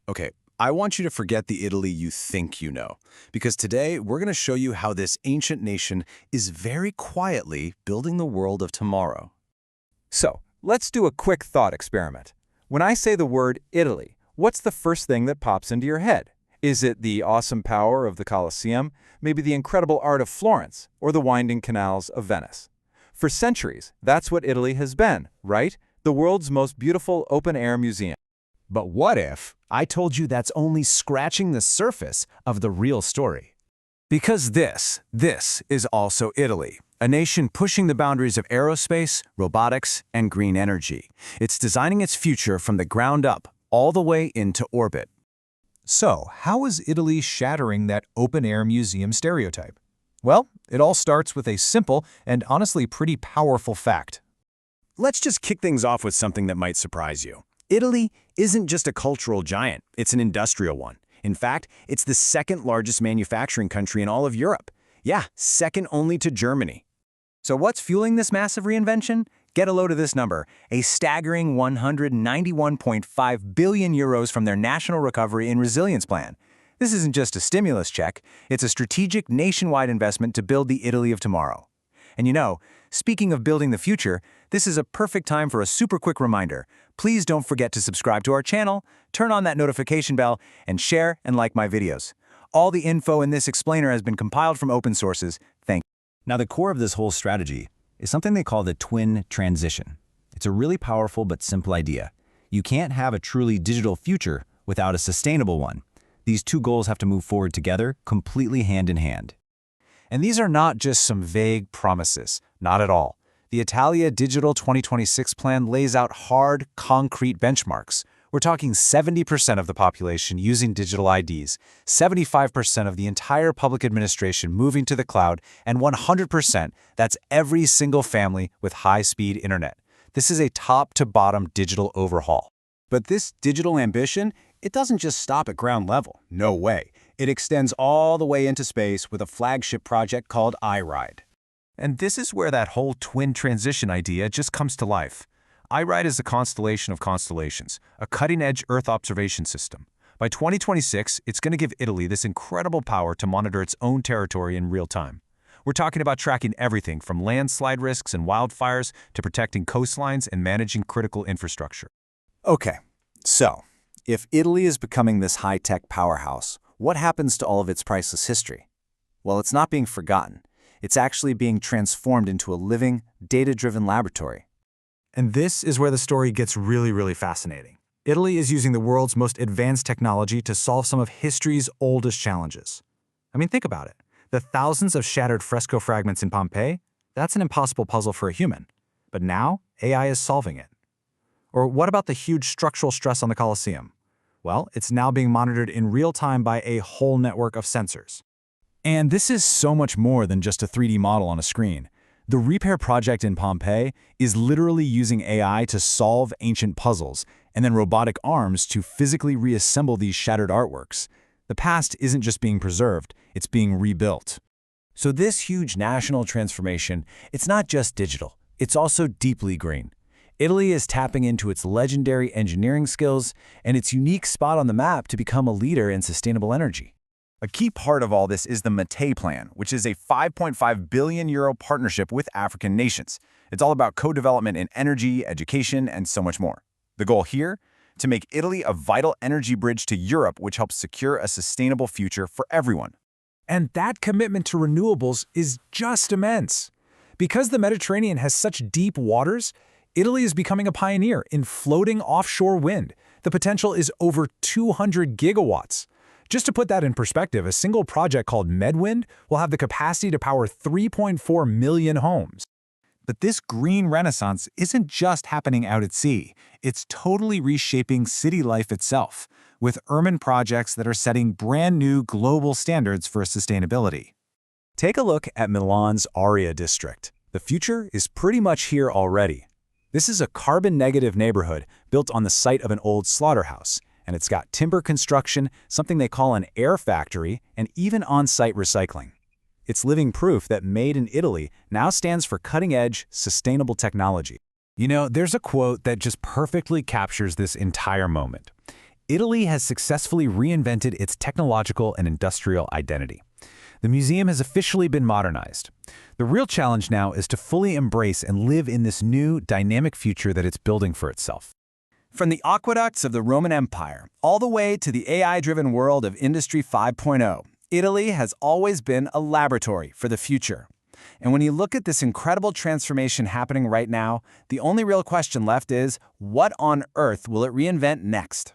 Okay, I want you to forget the Italy you think you know, because today we're going to show you how this ancient nation is very quietly building the world of tomorrow. So, let's do a quick thought experiment. When I say the word Italy, what's the first thing that pops into your head? Is it the awesome power of the Colosseum, maybe the incredible art of Florence, or the winding canals of Venice? For centuries, that's what Italy has been, right? The world's most beautiful open-air museum. But what if I told you that's only scratching the surface of the real story? Because this is also Italy, a nation pushing the boundaries of aerospace, robotics, and green energy. It's designing its future from the ground up, all the way into orbit. So, how is Italy shattering that open-air museum stereotype? Well, it all starts with a simple and honestly pretty powerful fact. Let's just kick things off with something that might surprise you. Italy isn't just a cultural giant, it's an industrial one. In fact, it's the second largest manufacturing country in all of Europe. Yeah, second only to Germany. So what's fueling this massive reinvention? Get a load of this number, a staggering 191.5 billion euros from their National Recovery and Resilience Plan. This isn't just a stimulus check, it's a strategic nationwide investment to build the Italy of tomorrow. And you know, speaking of building the future, this is a perfect time for a super quick reminder. Please don't forget to subscribe to our channel, turn on that notification bell, and share and like my videos. All the info in this explainer has been compiled from open sources. Thank you. Now, the core of this whole strategy is something they call the twin transition. It's a really powerful but simple idea. You can't have a truly digital future without a sustainable one. These two goals have to move forward together, completely hand in hand. And these are not just some vague promises, not at all. The Italia Digital 2026 plan lays out hard, concrete benchmarks. We're talking 70% of the population using digital IDs, 75% of the entire public administration moving to the cloud, and 100%, that's every single family with high-speed internet. This is a top-to-bottom digital overhaul. But this digital ambition, it doesn't just stop at ground level. No way. It extends all the way into space with a flagship project called IRIDE. And this is where that whole twin transition idea just comes to life. IRIDE is a constellation of constellations, a cutting-edge Earth observation system. By 2026, it's going to give Italy this incredible power to monitor its own territory in real time. We're talking about tracking everything from landslide risks and wildfires to protecting coastlines and managing critical infrastructure. Okay, so if Italy is becoming this high-tech powerhouse, what happens to all of its priceless history? Well, it's not being forgotten. It's actually being transformed into a living, data-driven laboratory. And this is where the story gets really fascinating. Italy is using the world's most advanced technology to solve some of history's oldest challenges. I mean, think about it. The thousands of shattered fresco fragments in Pompeii, that's an impossible puzzle for a human. But now, AI is solving it. Or what about the huge structural stress on the Colosseum? Well, it's now being monitored in real time by a whole network of sensors. And this is so much more than just a 3D model on a screen. The repair project in Pompeii is literally using AI to solve ancient puzzles and then robotic arms to physically reassemble these shattered artworks. The past isn't just being preserved, it's being rebuilt. So this huge national transformation, it's not just digital, it's also deeply green. Italy is tapping into its legendary engineering skills and its unique spot on the map to become a leader in sustainable energy. A key part of all this is the Mattei plan, which is a 5.5 billion euro partnership with African nations. It's all about co-development in energy, education, and so much more. The goal here? To make Italy a vital energy bridge to Europe, which helps secure a sustainable future for everyone. And that commitment to renewables is just immense. Because the Mediterranean has such deep waters, Italy is becoming a pioneer in floating offshore wind. The potential is over 200 gigawatts. Just to put that in perspective, a single project called Medwind will have the capacity to power 3.4 million homes. But this green renaissance isn't just happening out at sea. It's totally reshaping city life itself, with urban projects that are setting brand new global standards for sustainability. Take a look at Milan's Aria district. The future is pretty much here already. This is a carbon-negative neighborhood built on the site of an old slaughterhouse, and it's got timber construction, something they call an air factory, and even on-site recycling. It's living proof that Made in Italy now stands for cutting-edge, sustainable technology. You know, there's a quote that just perfectly captures this entire moment. Italy has successfully reinvented its technological and industrial identity. The museum has officially been modernized. The real challenge now is to fully embrace and live in this new, dynamic future that it's building for itself. From the aqueducts of the Roman Empire all the way to the AI-driven world of Industry 5.0, Italy has always been a laboratory for the future. And when you look at this incredible transformation happening right now, the only real question left is, what on earth will it reinvent next?